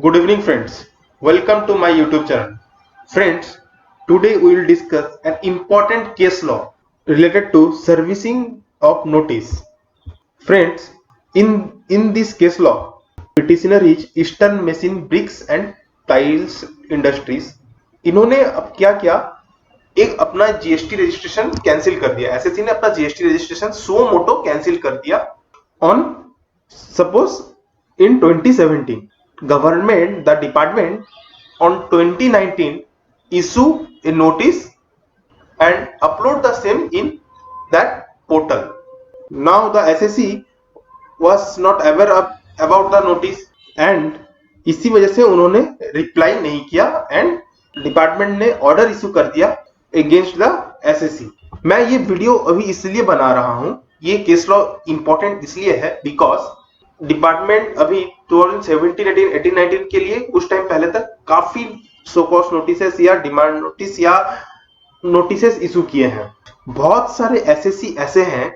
Good evening friends, welcome to my YouTube channel. Friends, today we will discuss an important case law related to servicing of notice. Friends, in this case law, petitioner is Eastern Machine Bricks and Tiles Industries. इन्होंने अब क्या किया, एक अपना GST registration cancel कर दिया। SSC ने अपना जीएसटी रजिस्ट्रेशन सो मोटो कैंसिल कर दिया on suppose in 2017. Government, the department on 2019 issue a notice and upload the same in that portal. Now the SSC was not aware about the notice and इसी वजह से उन्होंने reply नहीं किया and department ने order issue कर दिया against the assessee. मैं ये वीडियो अभी इसलिए बना रहा हूं, ये केस लॉ इंपॉर्टेंट इसलिए है बिकॉज डिपार्टमेंट अभी 2017, 18, 19 के लिए कुछ टाइम पहले तक काफी सो कॉस्ट नोटिसेस या डिमांड नोटिस या नोटिसेस इशू किए हैं। बहुत सारे एसएससी ऐसे हैं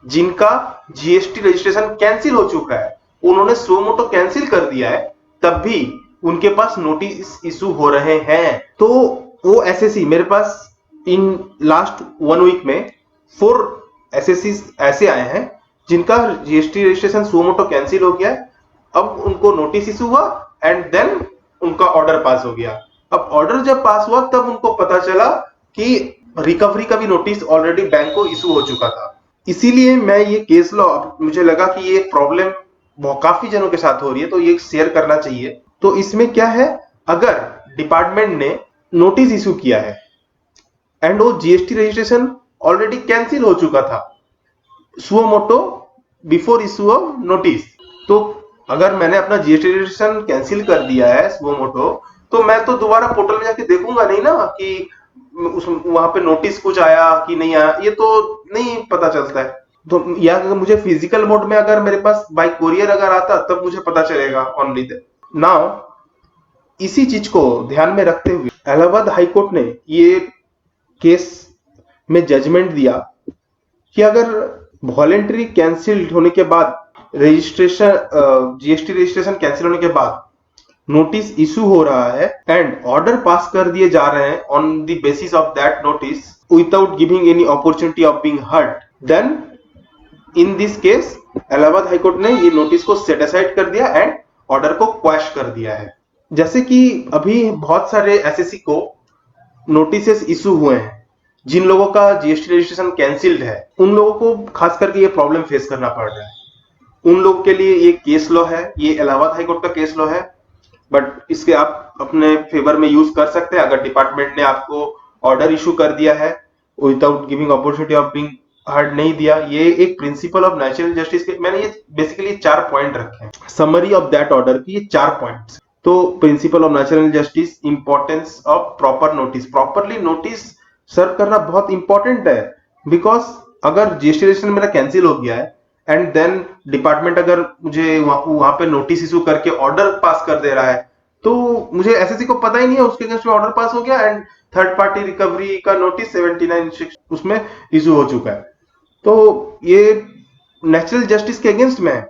जिनका जीएसटी रजिस्ट्रेशन कैंसिल हो चुका है, उन्होंने सो मोटो कैंसिल कर दिया है, तब भी उनके पास नोटिस इशू हो रहे हैं। तो वो एसएससी मेरे पास इन लास्ट 1 वीक में 4 एसएससी ऐसे आए हैं जिनका जीएसटी रजिस्ट्रेशन सो मोटो कैंसिल हो गया है। अब उनको नोटिस इशू हुआ एंड देन उनका ऑर्डर पास हो गया। अब ऑर्डर जब पास हुआ तब उनको पता चला कि रिकवरी का भी नोटिस ऑलरेडी बैंक को इशू हो चुका था। इसीलिए मैं ये केस लॉ, मुझे लगा कि ये प्रॉब्लम काफी जनों के साथ हो रही है तो ये शेयर करना चाहिए। तो इसमें क्या है, अगर डिपार्टमेंट ने नोटिस इशू किया है एंड वो जीएसटी रजिस्ट्रेशन ऑलरेडी कैंसिल हो चुका था suo motu before issue of notice, तो अगर मैंने अपना जीएसटी रजिस्ट्रेशन कैंसिल कर दिया है सुओ मोटो, तो मैं तो दोबारा पोर्टल में जाके देखूंगा नहीं ना कि वहां पे नोटिस कुछ आया कि नहीं आया, ये तो नहीं पता चलता है। तो या अगर मुझे फिजिकल मोड में अगर मेरे पास बाय कोरियर अगर आता तब मुझे पता चलेगा ओनली नाउ। इसी चीज को ध्यान में रखते हुए इलाहाबाद हाईकोर्ट ने ये केस में जजमेंट दिया कि अगर वॉलेंटरी कैंसिल होने के बाद रजिस्ट्रेशन जीएसटी रजिस्ट्रेशन कैंसिल होने के बाद नोटिस इशू हो रहा है एंड ऑर्डर पास कर दिए जा रहे हैं on the basis of that notice without giving any opportunity of being heard, then in this case Allahabad high court ने ये नोटिस को सेट असाइड कर दिया एंड ऑर्डर को क्वैश कर दिया है। जैसे कि अभी बहुत सारे एसएससी को नोटिसेस इशू हुए हैं, जिन लोगों का जीएसटी रजिस्ट्रेशन कैंसिल्ड है उन लोगों को खास करके ये प्रॉब्लम फेस करना पड़ रहा है। उन लोगों के लिए ये केस लॉ है, ये इलाहाबाद हाईकोर्ट का केस लॉ है, बट इसके आप अपने फेवर में यूज कर सकते हैं। अगर डिपार्टमेंट ने आपको ऑर्डर इशू कर दिया है without giving opportunity of being heard नहीं दिया, ये एक प्रिंसिपल ऑफ नेचुरल जस्टिस के मैंने ये बेसिकली 4 पॉइंट रखे हैं, समरी ऑफ दैट ऑर्डर की ये 4 पॉइंट्स। तो principle of natural justice, importance of proper notice, properly notice serve करना बहुत इंपॉर्टेंट है बिकॉज अगर जीएसटी रजिस्ट्रेशन मेरा कैंसिल हो गया है एंड देन डिपार्टमेंट अगर मुझे वहां पे नोटिस इशू करके ऑर्डर पास कर दे रहा है तो मुझे एसएससी को पता ही नहीं है उसके अगेंस्ट में ऑर्डर पास हो गया एंड थर्ड पार्टी रिकवरी का नोटिस 79(6) उसमें इशू हो चुका है। तो ये नेचुरल जस्टिस के अगेंस्ट में है।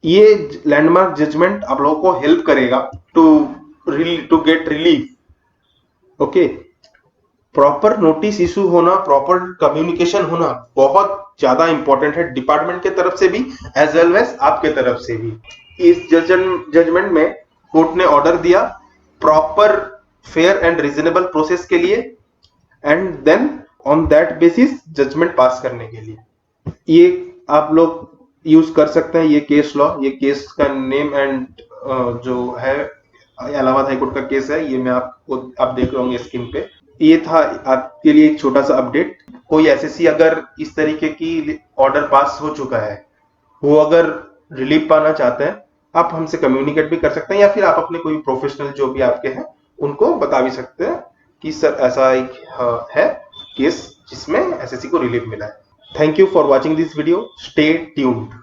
ये लैंडमार्क जजमेंट आप लोगों को हेल्प करेगा to get relief. Okay, proper notice issue होना, प्रॉपर कम्युनिकेशन होना बहुत ज्यादा इंपॉर्टेंट है डिपार्टमेंट के तरफ से भी एज वेल एज आपके तरफ से भी। इस जजमेंट में कोर्ट ने ऑर्डर दिया proper fair and reasonable process के लिए and then on that basis judgement pass करने के लिए ये आप लोग यूज कर सकते हैं ये केस लॉ। ये केस का नेम एंड जो है इलाहाबाद हाईकोर्ट का केस है, ये मैं आपको आप देख रहे होंगे स्क्रीन पे। ये था आपके लिए एक छोटा सा अपडेट। कोई एसएससी अगर इस तरीके की ऑर्डर पास हो चुका है, वो अगर रिलीफ पाना चाहते हैं, आप हमसे कम्युनिकेट भी कर सकते हैं या फिर आप अपने कोई प्रोफेशनल जो भी आपके हैं उनको बता भी सकते हैं कि सर ऐसा एक है केस जिसमें एसएससी को रिलीफ मिला है। Thank you for watching this video, stay tuned.